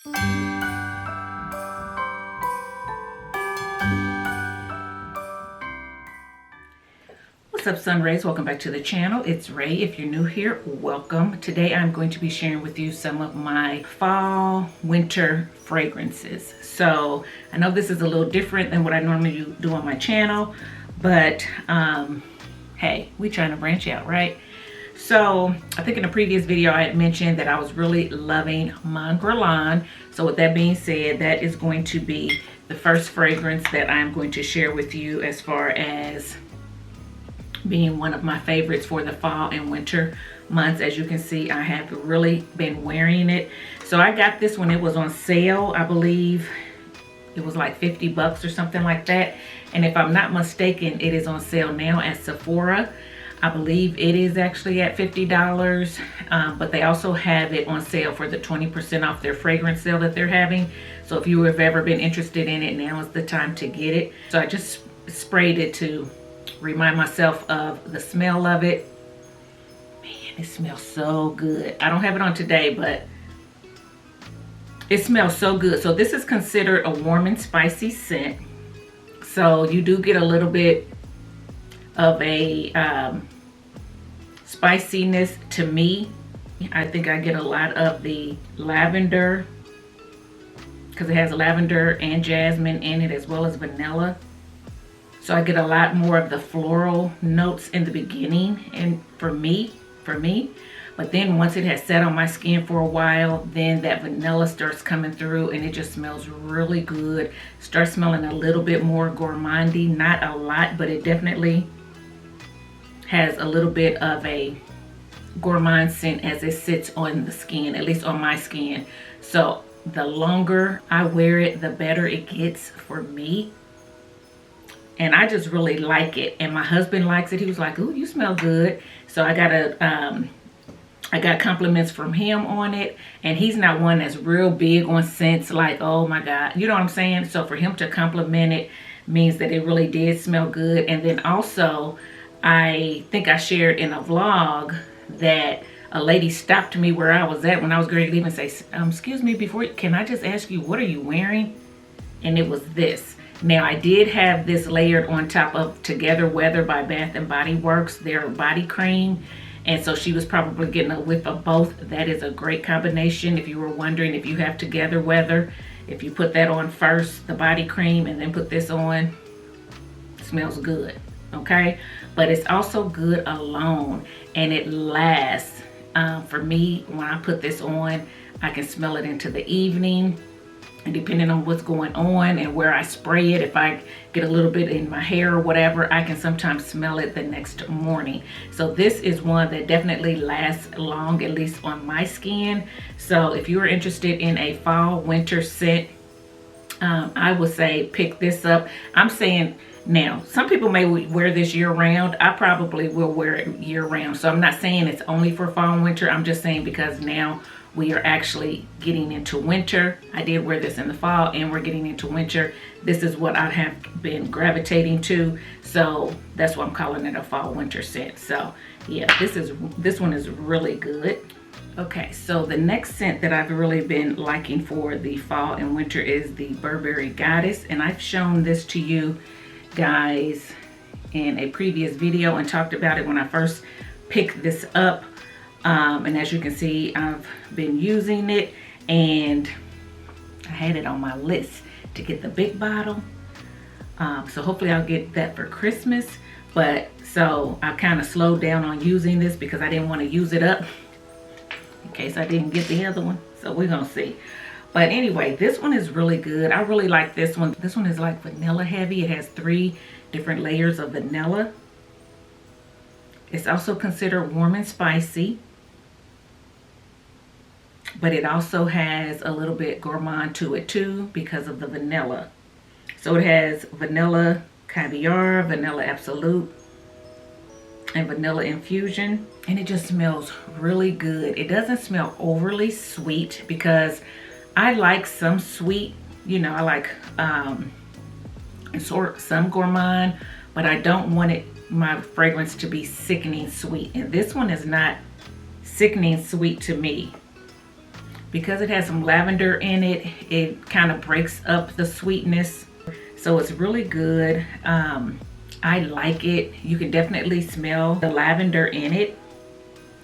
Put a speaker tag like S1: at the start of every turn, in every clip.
S1: What's up, sun rays? Welcome back to the channel. It's Ray. If you're new here, welcome. Today I'm going to be sharing with you some of my fall winter fragrances. So I know this is a little different than what I normally do on my channel, but hey, we trying to branch out, right? So I think in a previous video I had mentioned that I was really loving Mon Guerlain. So with that being said, that is going to be the first fragrance that I'm going to share with you as far as being one of my favorites for the fall and winter months. As you can see, I have really been wearing it. So I got this when it was on sale. I believe it was like 50 bucks or something like that. And if I'm not mistaken, it is on sale now at Sephora. I believe it is actually at $50, but they also have it on sale for the 20% off their fragrance sale that they're having. So if you have ever been interested in it, now is the time to get it. So I just sprayed it to remind myself of the smell of it. Man, it smells so good. I don't have it on today, but it smells so good. So this is considered a warm and spicy scent. So you do get a little bit of a spiciness to me. I think I get a lot of the lavender because it has lavender and jasmine in it as well as vanilla. So I get a lot more of the floral notes in the beginning, and for me, but then once it has sat on my skin for a while, then that vanilla starts coming through and it just smells really good. Starts smelling a little bit more gourmandy, not a lot, but it definitely has a little bit of a gourmand scent as it sits on the skin, at least on my skin. So the longer I wear it, the better it gets for me. And I just really like it. And my husband likes it. He was like, "Ooh, you smell good." So I got compliments from him on it. And he's not one that's real big on scents, like, oh my God. You know what I'm saying? So for him to compliment it means that it really did smell good. And then also, I think I shared in a vlog that a lady stopped me where I was at when I was going to leave and say, excuse me, can I just ask you, what are you wearing? And it was this. Now, I did have this layered on top of Together Weather by Bath & Body Works, their body cream. And so she was probably getting a whiff of both. That is a great combination. If you were wondering, if you have Together Weather, if you put that on first, the body cream, and then put this on, it smells good, okay? But it's also good alone, and it lasts. For me, when I put this on, I can smell it into the evening. And depending on what's going on and where I spray it, if I get a little bit in my hair or whatever, I can sometimes smell it the next morning. So this is one that definitely lasts long, at least on my skin. So if you're interested in a fall winter scent, I would say pick this up. I'm saying now, some people may wear this year round. I probably will wear it year round. So I'm not saying it's only for fall and winter. I'm just saying because now we are actually getting into winter. I did wear this in the fall and we're getting into winter. This is what I have been gravitating to. So that's why I'm calling it a fall winter scent. So yeah, this one is really good. Okay, so the next scent that I've really been liking for the fall and winter is the Burberry Goddess. And I've shown this to you guys in a previous video and talked about it when I first picked this up. And as you can see, I've been using it, and I had it on my list to get the big bottle. So hopefully I'll get that for Christmas. But so I kind of slowed down on using this because I didn't want to use it up in case I didn't get the other one. So we're gonna see. But anyway, this one is really good. I really like this one. This one is like vanilla heavy. It has 3 different layers of vanilla. It's also considered warm and spicy, but it also has a little bit gourmand to it too because of the vanilla. So it has vanilla caviar, vanilla absolute, and vanilla infusion, and it just smells really good. It doesn't smell overly sweet because I like some sweet, you know, I like some gourmand, but I don't want my fragrance to be sickening sweet. And this one is not sickening sweet to me. because it has some lavender in it, it kind of breaks up the sweetness. So it's really good. I like it. You can definitely smell the lavender in it.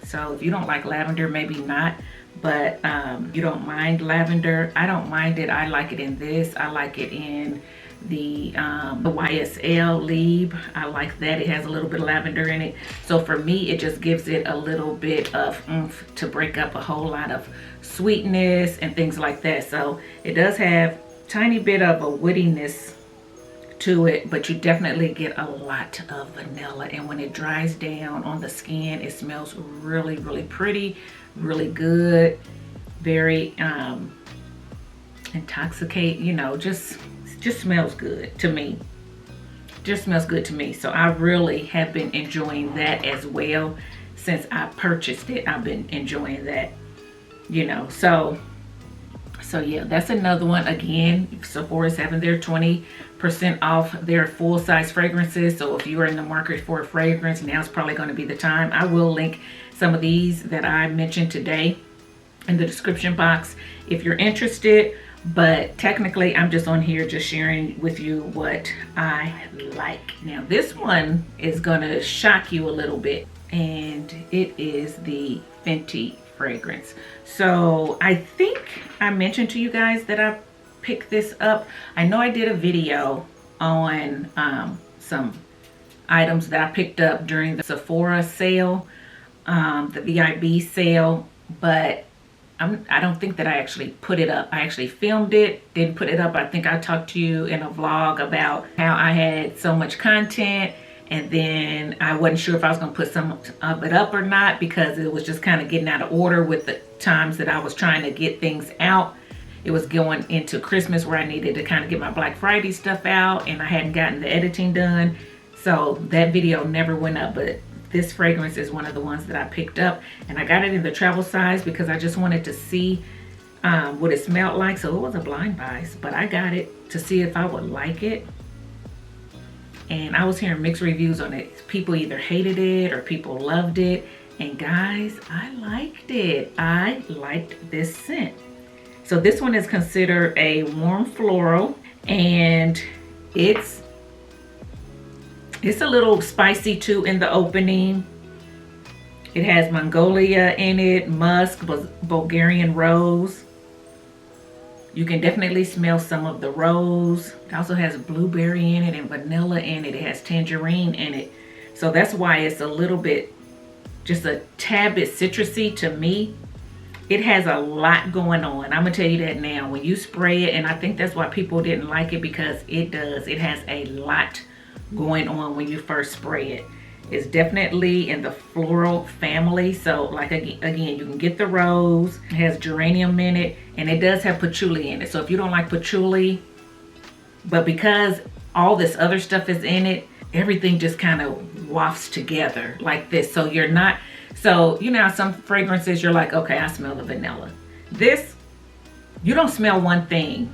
S1: So if you don't like lavender, maybe not, but you don't mind lavender. I don't mind it. I like it in this. I like it in the YSL Libre. I like that. It has a little bit of lavender in it. So for me, it just gives it a little bit of oomph to break up a whole lot of sweetness and things like that. So it does have a tiny bit of a woodiness to it, but you definitely get a lot of vanilla, and when it dries down on the skin, it smells really, really pretty, really good, very intoxicate, you know, just smells good to me. Just smells good to me. So I really have been enjoying that as well. Since I purchased it, I've been enjoying that, you know. So yeah, that's another one. Again, Sephora's having their 20% off their full-size fragrances. So if you are in the market for a fragrance, now's probably going to be the time. I will link some of these that I mentioned today in the description box if you're interested. But technically, I'm just on here just sharing with you what I like. Now, this one is going to shock you a little bit, and it is the Fenty fragrance. So I think I mentioned to you guys that I picked this up. I know I did a video on some items that I picked up during the Sephora sale, the VIB sale, but I don't think that I actually put it up. I actually filmed it, didn't put it up. I think I talked to you in a vlog about how I had so much content, and then I wasn't sure if I was going to put some of it up or not, because it was just kind of getting out of order with the times that I was trying to get things out. It was going into Christmas where I needed to kind of get my Black Friday stuff out, and I hadn't gotten the editing done. So that video never went up, but this fragrance is one of the ones that I picked up, and I got it in the travel size because I just wanted to see what it smelled like. So it was a blind buy, but I got it to see if I would like it. And I was hearing mixed reviews on it. People either hated it or people loved it. And guys, I liked it. I liked this scent. So this one is considered a warm floral, and it's a little spicy too in the opening. It has Mongolia in it, musk, Bulgarian rose. You can definitely smell some of the rose. It also has blueberry in it and vanilla in it. It has tangerine in it. So that's why it's a little bit, just a tad bit citrusy to me. It has a lot going on. I'm gonna tell you that now. When you spray it, and I think that's why people didn't like it, because it does. It has a lot going on when you first spray it. It's definitely in the floral family. So like again, you can get the rose. It has geranium in it, and it does have patchouli in it. So if you don't like patchouli, but because all this other stuff is in it, everything just kind of wafts together like this. So you're not, so you know how some fragrances you're like, okay, I smell the vanilla. This, you don't smell one thing.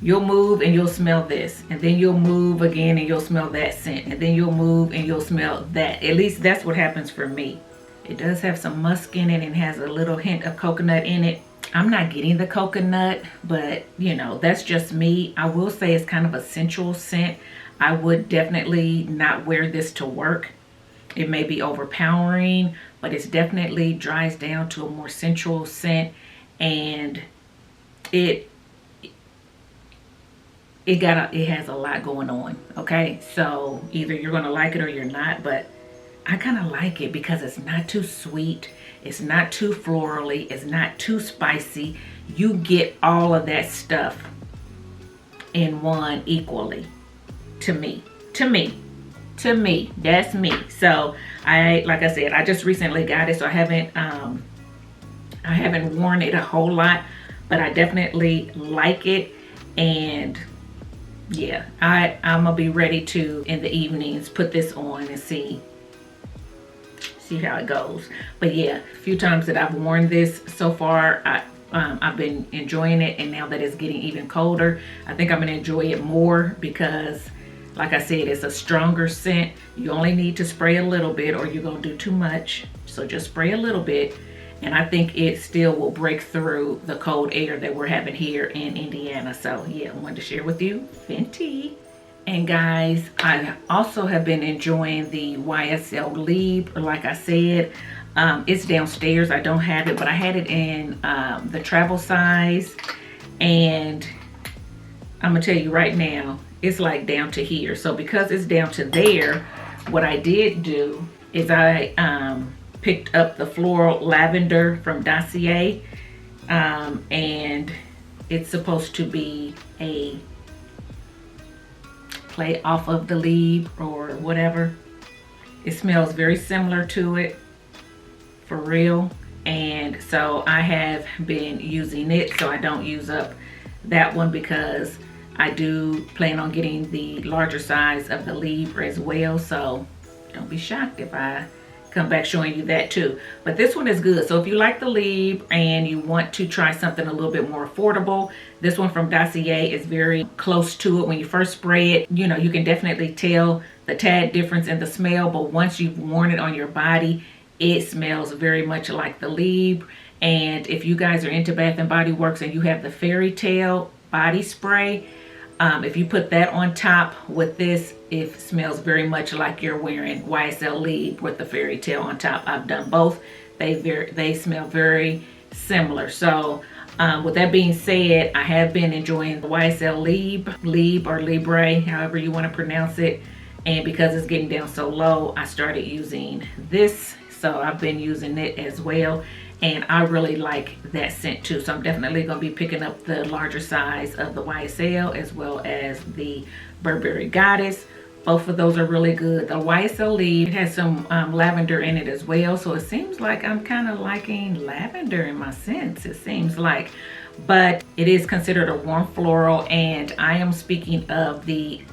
S1: You'll move and you'll smell this, and then you'll move again and you'll smell that scent, and then you'll move and you'll smell that. At least that's what happens for me. It does have some musk in it and has a little hint of coconut in it. I'm not getting the coconut, but you know, that's just me. I will say it's kind of a sensual scent. I would definitely not wear this to work. It may be overpowering, but it's definitely dries down to a more sensual scent, and it has a lot going on. Okay, so either you're gonna like it or you're not, but I kind of like it because it's not too sweet, it's not too florally, it's not too spicy. You get all of that stuff in one equally. To me, that's me. So like I said, I just recently got it, so I haven't worn it a whole lot, but I definitely like it. And yeah, I'm gonna be ready to, in the evenings, put this on and see how it goes. But yeah, a few times that I've worn this so far, I've been enjoying it, and now that it's getting even colder, I think I'm gonna enjoy it more because, like I said, it's a stronger scent. You only need to spray a little bit or you're gonna do too much. So just spray a little bit, And I think it still will break through the cold air that we're having here in Indiana. So yeah, I wanted to share with you Fenty. And guys, I also have been enjoying the YSL Libre. Like I said, it's downstairs. I don't have it, but I had it in the travel size. And I'm gonna tell you right now, it's like down to here. So because it's down to there, what I did do is I picked up the floral lavender from Dossier, and it's supposed to be a play off of the Libre or whatever. It smells very similar to it, for real. And so I have been using it, so I don't use up that one, because I do plan on getting the larger size of the Libre as well. So don't be shocked if I come back showing you that too. But this one is good. So if you like the Libre and you want to try something a little bit more affordable, this one from Dossier is very close to it. When you first spray it, you know, you can definitely tell the tad difference in the smell, but once you've worn it on your body, it smells very much like the Libre. And if you guys are into Bath and Body Works and you have the Fairy Tale body spray, if you put that on top with this, it smells very much like you're wearing YSL Libre with the Fairy Tale on top. I've done both. They smell very similar. So with that being said, I have been enjoying the YSL Libre or Libre, however you want to pronounce it. And because it's getting down so low, I started using this. So I've been using it as well. And I really like that scent too. So I'm definitely going to be picking up the larger size of the YSL as well as the Burberry Goddess. Both of those are really good. The YSL Libre, it has some lavender in it as well. So it seems like I'm kind of liking lavender in my scents, it seems like. But it is considered a warm floral, and I am speaking of the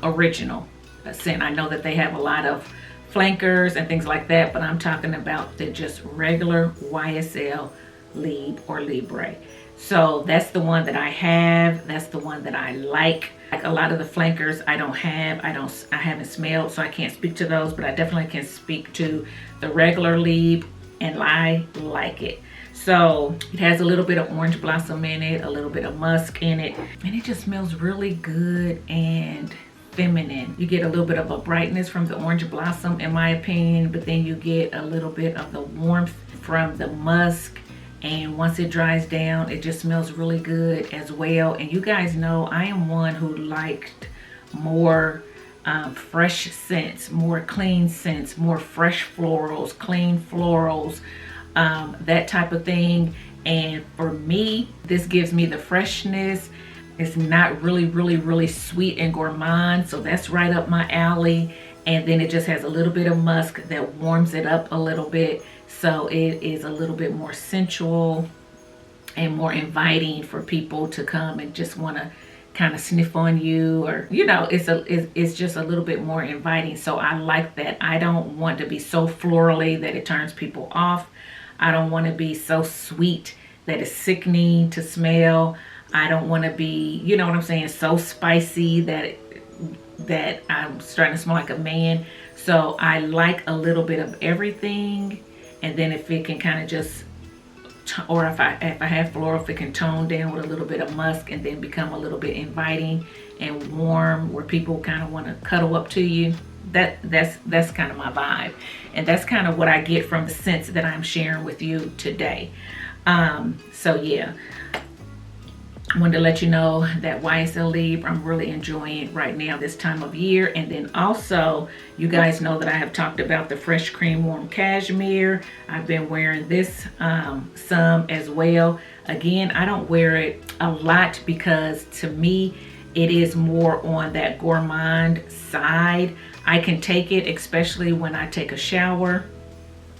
S1: original scent. I know that they have a lot of flankers and things like that, but I'm talking about the just regular YSL Libre or Libre. So that's the one that I have. That's the one that I like. Like a lot of the flankers I don't have. I haven't smelled, so I can't speak to those, but I definitely can speak to the regular Libre, and I like it. So it has a little bit of orange blossom in it, a little bit of musk in it, and it just smells really good and feminine. You get a little bit of a brightness from the orange blossom, in my opinion, but then you get a little bit of the warmth from the musk. And once it dries down, it just smells really good as well. And you guys know I am one who liked more fresh scents, more clean scents, more fresh florals, clean florals, that type of thing. And for me, this gives me the freshness. It's not really sweet and gourmand, so that's right up my alley. And then it just has a little bit of musk that warms it up a little bit, so it is a little bit more sensual and more inviting for people to come and just want to kind of sniff on you, or you know, it's just a little bit more inviting. So I like that. I don't want to be so florally that it turns people off. I don't want to be so sweet that it's sickening to smell. I don't want to be, you know what I'm saying, so spicy that I'm starting to smell like a man. So I like a little bit of everything. And then if it can kind of just, or if I have floral, if it can tone down with a little bit of musk and then become a little bit inviting and warm, where people kind of want to cuddle up to you, that's kind of my vibe. And that's kind of what I get from the scents that I'm sharing with you today. So yeah, I wanted to let you know that YSL Libre, I'm really enjoying it right now this time of year. And then also, you guys know that I have talked about the Fresh Cream Warm Cashmere. I've been wearing this some as well. Again, I don't wear it a lot because to me, it is more on that gourmand side. I can take it, especially when I take a shower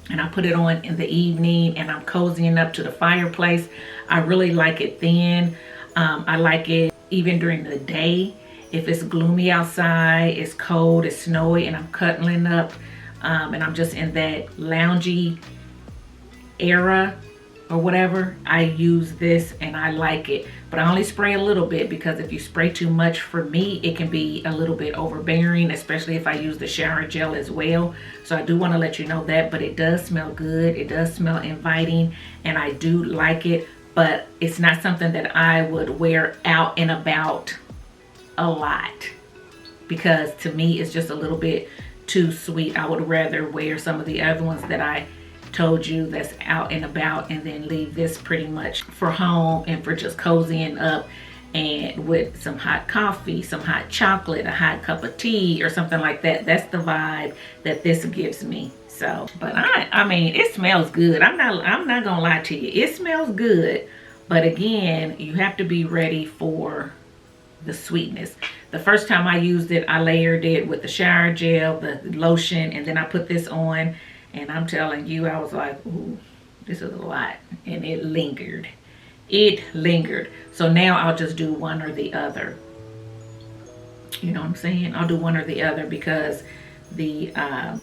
S1: and I put it on in the evening and I'm cozying up to the fireplace. I really like it then. I like it even during the day. If it's gloomy outside, it's cold, it's snowy, and I'm cuddling up, and I'm just in that loungy era, or whatever, I use this and I like it. But I only spray a little bit, because if you spray too much, for me, it can be a little bit overbearing, especially if I use the shower gel as well. So I do want to let you know that, but it does smell good. It does smell inviting, and I do like it, but it's not something that I would wear out and about a lot, because to me, it's just a little bit too sweet. I would rather wear some of the other ones that I told you that's out and about, and then leave this pretty much for home and for just cozying up, and with some hot coffee, some hot chocolate, a hot cup of tea or something like that. That's the vibe that this gives me. So, but I mean, it smells good. I'm not gonna lie to you, it smells good, but again, you have to be ready for the sweetness. The first time I used it, I layered it with the shower gel, the lotion, and then I put this on. And I'm telling you, I was like, ooh, this is a lot. And it lingered. It lingered. So now I'll just do one or the other. You know what I'm saying? I'll do one or the other, because the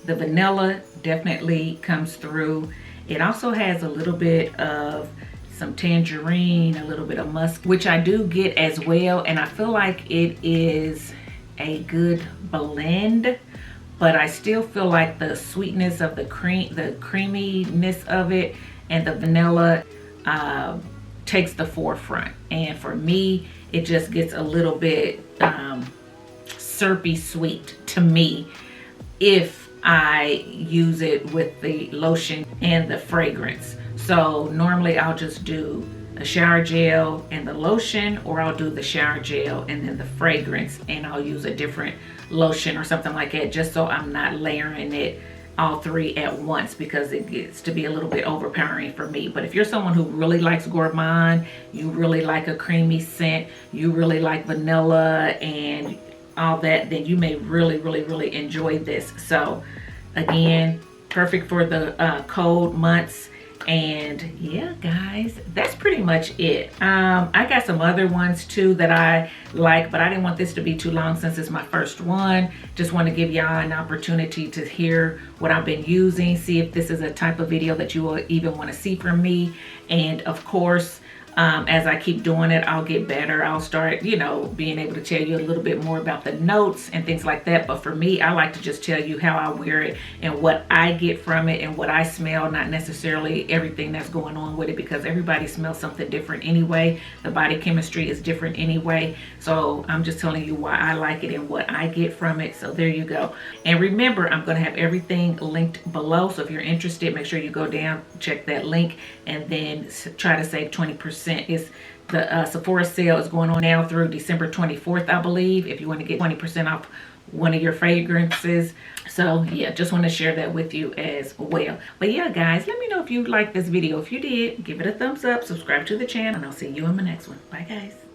S1: vanilla definitely comes through. It also has a little bit of some tangerine, a little bit of musk, which I do get as well. And I feel like it is a good blend. But I still feel like the sweetness of the creaminess of it, and the vanilla takes the forefront. And for me, it just gets a little bit syrupy sweet to me if I use it with the lotion and the fragrance. So normally I'll just do a shower gel and the lotion, or I'll do the shower gel and then the fragrance, and I'll use a different lotion or something like that, just so I'm not layering it all three at once, because it gets to be a little bit overpowering for me. But if you're someone who really likes Gourmand, you really like a creamy scent, you really like vanilla and all that, then you may really enjoy this. So again, perfect for the cold months. And yeah, guys, that's pretty much it. I got some other ones too that I like, but I didn't want this to be too long since it's my first one. Just want to give y'all an opportunity to hear what I've been using, see if this is a type of video that you will even want to see from me. And of course, as I keep doing it, I'll get better. I'll start, you know, being able to tell you a little bit more about the notes and things like that. But for me, I like to just tell you how I wear it and what I get from it and what I smell, not necessarily everything that's going on with it, because everybody smells something different anyway. The body chemistry is different anyway. So I'm just telling you why I like it and what I get from it. So there you go. And remember, I'm going to have everything linked below. So if you're interested, make sure you go down, check that link, and then try to save 20%. Is the Sephora sale is going on now through December 24th, I believe, if you want to get 20% off one of your fragrances. So yeah, just want to share that with you as well. But yeah, guys, let me know if you liked this video. If you did, give it a thumbs up, subscribe to the channel, and I'll see you in my next one. Bye, guys.